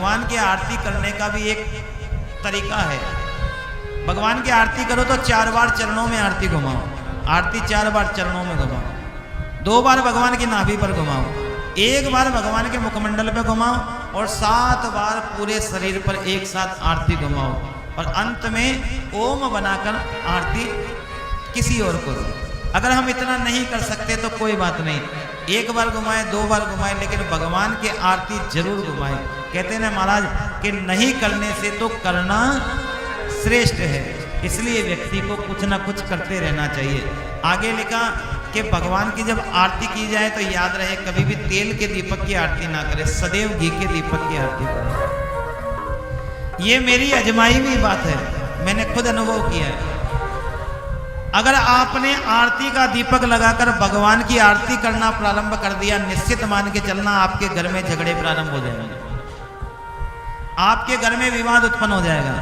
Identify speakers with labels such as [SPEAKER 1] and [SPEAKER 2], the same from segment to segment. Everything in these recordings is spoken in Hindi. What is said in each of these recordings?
[SPEAKER 1] भगवान की आरती करने का भी एक तरीका है। भगवान की आरती करो तो 4 बार चरणों में आरती घुमाओ। आरती 4 बार चरणों में घुमाओ, 2 बार भगवान की नाभि पर घुमाओ, 1 बार भगवान के मुखमंडल पे घुमाओ और 7 बार पूरे शरीर पर एक साथ आरती घुमाओ और अंत में ओम बनाकर आरती किसी और को दो। अगर हम इतना नहीं कर सकते तो कोई बात नहीं, 1 बार घुमाए 2 बार घुमाए, लेकिन भगवान की आरती जरूर घुमाए। कहते हैं ना महाराज कि नहीं करने से तो करना श्रेष्ठ है, इसलिए व्यक्ति को कुछ ना कुछ करते रहना चाहिए। आगे लिखा कि भगवान की जब आरती की जाए तो याद रहे कभी भी तेल के दीपक की आरती ना करे, सदैव घी के दीपक की आरती करे। ये मेरी अजमाई हुई बात है, मैंने खुद अनुभव किया है। अगर आपने आरती का दीपक लगाकर भगवान की आरती करना प्रारंभ कर दिया, निश्चित मान के चलना आपके घर में झगड़े प्रारंभ हो जाएंगे, आपके घर में विवाद उत्पन्न हो जाएगा।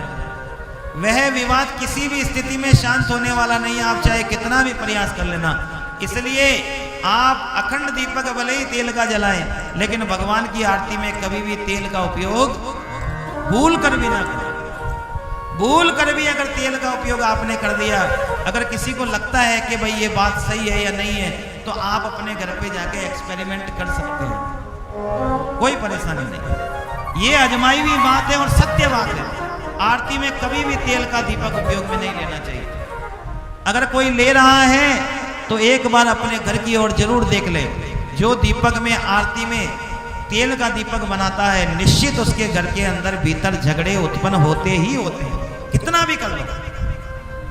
[SPEAKER 1] वह विवाद किसी भी स्थिति में शांत होने वाला नहीं, आप चाहे कितना भी प्रयास कर लेना। इसलिए आप अखंड दीपक भले ही तेल का जलाएं, लेकिन भगवान की आरती में कभी भी तेल का उपयोग भूल कर भी ना करें। भूल कर भी अगर तेल का उपयोग आपने कर दिया, अगर किसी को लगता है कि भाई ये बात सही है या नहीं है, तो आप अपने घर पे जाके एक्सपेरिमेंट कर सकते हैं, कोई परेशानी नहीं। ये अजमाई हुई बात है और सत्य बात है। आरती में कभी भी तेल का दीपक उपयोग में नहीं लेना चाहिए। अगर कोई ले रहा है तो एक बार अपने घर की ओर जरूर देख ले। जो दीपक में आरती में तेल का दीपक बनाता है, निश्चित उसके घर के अंदर भीतर झगड़े उत्पन्न होते ही होते हैं। कितना भी कर लो,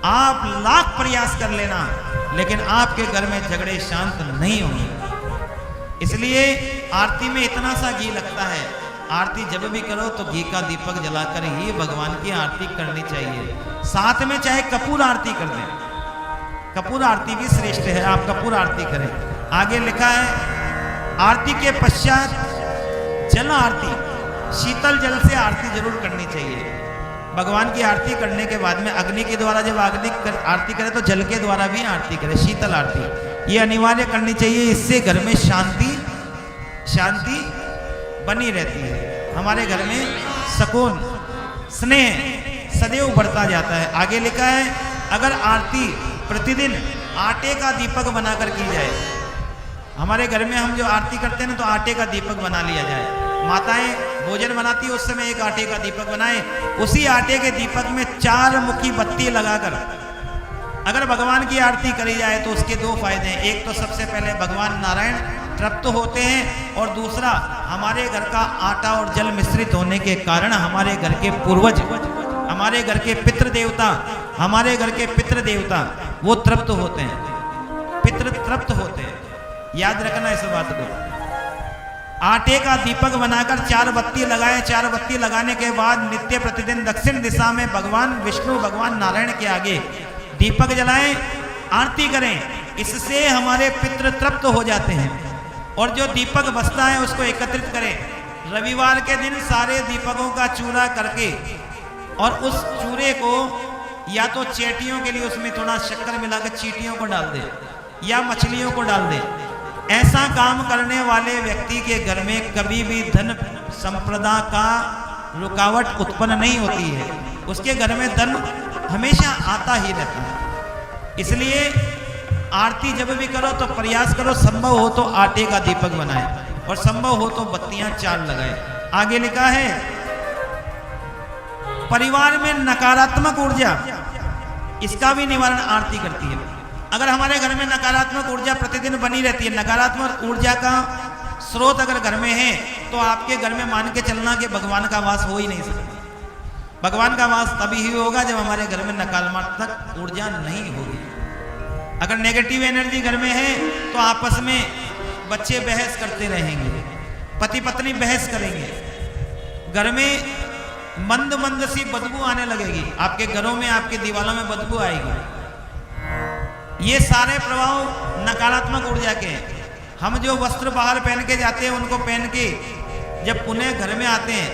[SPEAKER 1] आप लाख प्रयास कर लेना, लेकिन आपके घर में झगड़े शांत नहीं होंगे। इसलिए आरती में इतना सा घी लगता है। आरती जब भी करो तो घी का दीपक जलाकर ही भगवान की आरती करनी चाहिए। साथ में चाहे कपूर आरती कर दें, कपूर आरती भी श्रेष्ठ है, आप कपूर आरती करें। आगे लिखा है आरती के पश्चात जल आरती, शीतल जल से आरती जरूर करनी चाहिए। भगवान की आरती करने के बाद में अग्नि के द्वारा जब आरती करे तो जल के द्वारा भी आरती करे, शीतल आरती ये अनिवार्य करनी चाहिए। इससे घर में शांति बनी रहती है, हमारे घर में सुकून स्नेह सदैव बढ़ता जाता है। आगे लिखा है अगर आरती प्रतिदिन आटे का दीपक बनाकर की जाए, हमारे घर में हम जो आरती करते हैं ना, तो आटे का दीपक बना लिया जाए। माताएं भोजन बनाती है, उस समय एक आटे का दीपक बनाए, उसी आटे के दीपक में 4 मुखी बत्ती लगाकर अगर भगवान की आरती करी जाए तो उसके 2 फायदे हैं। एक तो सबसे पहले भगवान नारायण तृप्त होते हैं, और दूसरा हमारे घर का आटा और जल मिश्रित होने के कारण हमारे घर के पूर्वज, हमारे घर के पितृ देवता वो तृप्त होते हैं, पितृ तृप्त होते हैं। याद रखना इस बात को। आटे का दीपक बनाकर 4 बत्ती लगाएं। 4 बत्ती लगाने के बाद नित्य प्रतिदिन दक्षिण दिशा में भगवान विष्णु भगवान नारायण के आगे दीपक जलाएं, आरती करें। इससे हमारे पितृ तृप्त हो जाते हैं। और जो दीपक बचता है उसको एकत्रित करें। रविवार के दिन सारे दीपकों का चूरा करके और उस चूरे को या तो चेटियों के लिए उसमें थोड़ा शक्कर मिलाकर चींटियों को डाल दे या मछलियों को डाल दे। ऐसा काम करने वाले व्यक्ति के घर में कभी भी धन संपदा का रुकावट उत्पन्न नहीं होती है, उसके घर में धन हमेशा आता ही रहता है। इसलिए आरती जब भी करो तो प्रयास करो, संभव हो तो आटे का दीपक बनाए और संभव हो तो बत्तियां 4 लगाए। आगे लिखा है परिवार में नकारात्मक ऊर्जा, इसका भी निवारण आरती करती है। अगर हमारे घर में नकारात्मक ऊर्जा प्रतिदिन बनी रहती है, नकारात्मक ऊर्जा का स्रोत अगर घर में है, तो आपके घर में मान के चलना कि भगवान का वास हो ही नहीं सकता। भगवान का वास तभी ही होगा जब हमारे घर में नकारात्मक ऊर्जा नहीं होगी। अगर नेगेटिव एनर्जी घर में है तो आपस में बच्चे बहस करते रहेंगे, पति पत्नी बहस करेंगे, घर में मंद मंद सी बदबू आने लगेगी, आपके घरों में आपके दीवारों में बदबू आएगी। ये सारे प्रभाव नकारात्मक ऊर्जा के हैं। हम जो वस्त्र बाहर पहन के जाते हैं, उनको पहन के जब पुनः घर में आते हैं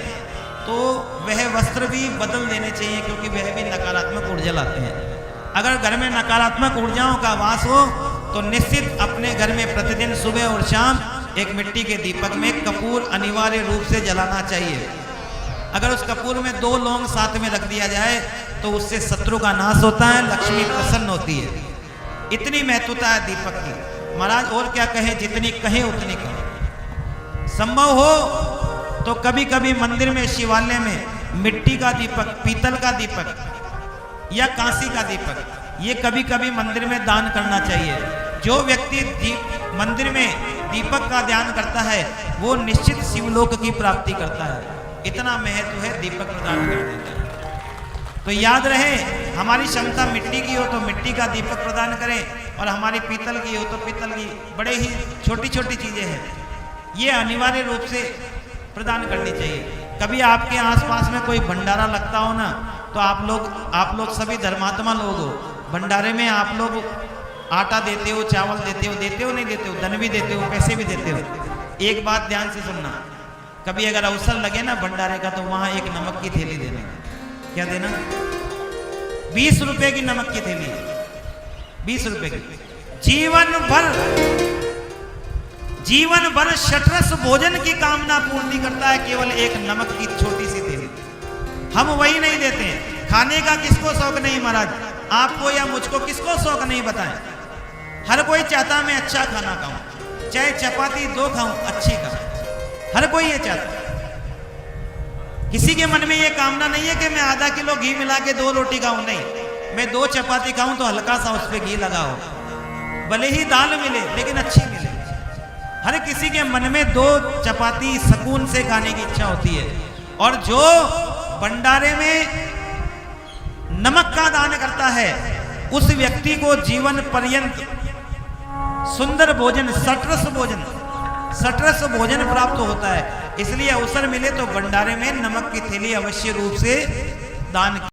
[SPEAKER 1] तो वह वस्त्र भी बदल देने चाहिए, क्योंकि वह भी नकारात्मक ऊर्जा लाते हैं। अगर घर में नकारात्मक ऊर्जाओं का वास हो तो निश्चित अपने घर में प्रतिदिन सुबह और शाम एक मिट्टी के दीपक में कपूर अनिवार्य रूप से जलाना चाहिए। अगर उस कपूर में 2 लौंग साथ में रख दिया जाए तो उससे शत्रु का नाश होता है, लक्ष्मी प्रसन्न होती है। इतनी महत्वता है दीपक की। महाराज और क्या कहें, जितनी कहें उतनी कहें। संभव हो तो कभी कभी मंदिर में, शिवालय में मिट्टी का दीपक, पीतल का दीपक या कांसी का दीपक, ये कभी कभी मंदिर में दान करना चाहिए। जो व्यक्ति मंदिर में दीपक का ध्यान करता है वो निश्चित शिवलोक की प्राप्ति करता है। इतना महत्व है दीपक प्रदान करने का। तो याद रहे, हमारी क्षमता मिट्टी की हो तो मिट्टी का दीपक प्रदान करें, और हमारी पीतल की हो तो पीतल की। बड़े ही छोटी छोटी चीजें हैं, ये अनिवार्य रूप से प्रदान करनी चाहिए। कभी आपके आसपास में कोई भंडारा लगता हो ना, तो आप लोग सभी धर्मात्मा लोग हो, भंडारे में आप लोग आटा देते हो, चावल देते हो नहीं देते हो, धन भी देते हो, पैसे भी देते हो। एक बात ध्यान से सुनना, कभी अगर अवसर लगे ना भंडारे का, तो वहां एक नमक की थैली देना। क्या देना? 20 रुपए की नमक की थैली, 20 रुपए की। जीवन भर शतरस भोजन की कामना पूर्ति करता है केवल एक नमक की छोटी सी थैली। हम वही नहीं देते हैं। खाने का किसको शौक नहीं महाराज, आपको या मुझको किसको शौक नहीं बताएं। हर कोई चाहता मैं अच्छा खाना खाऊं, चाहे चपाती 2 खाऊं, अच्छी खाऊं, हर कोई ये चाहता। किसी के मन में ये कामना नहीं है कि मैं आधा किलो घी मिला के 2 रोटी खाऊं, नहीं, मैं 2 चपाती खाऊं तो हल्का सा उस पर घी लगा हो, भले ही दाल मिले लेकिन अच्छी मिले। हर किसी के मन में 2 चपाती सुकून से खाने की इच्छा होती है। और जो भंडारे में नमक का दान करता है उस व्यक्ति को जीवन पर्यंत सुंदर भोजन, सटरस भोजन प्राप्त होता है। इसलिए अवसर मिले तो भंडारे में नमक की थैली अवश्य रूप से दान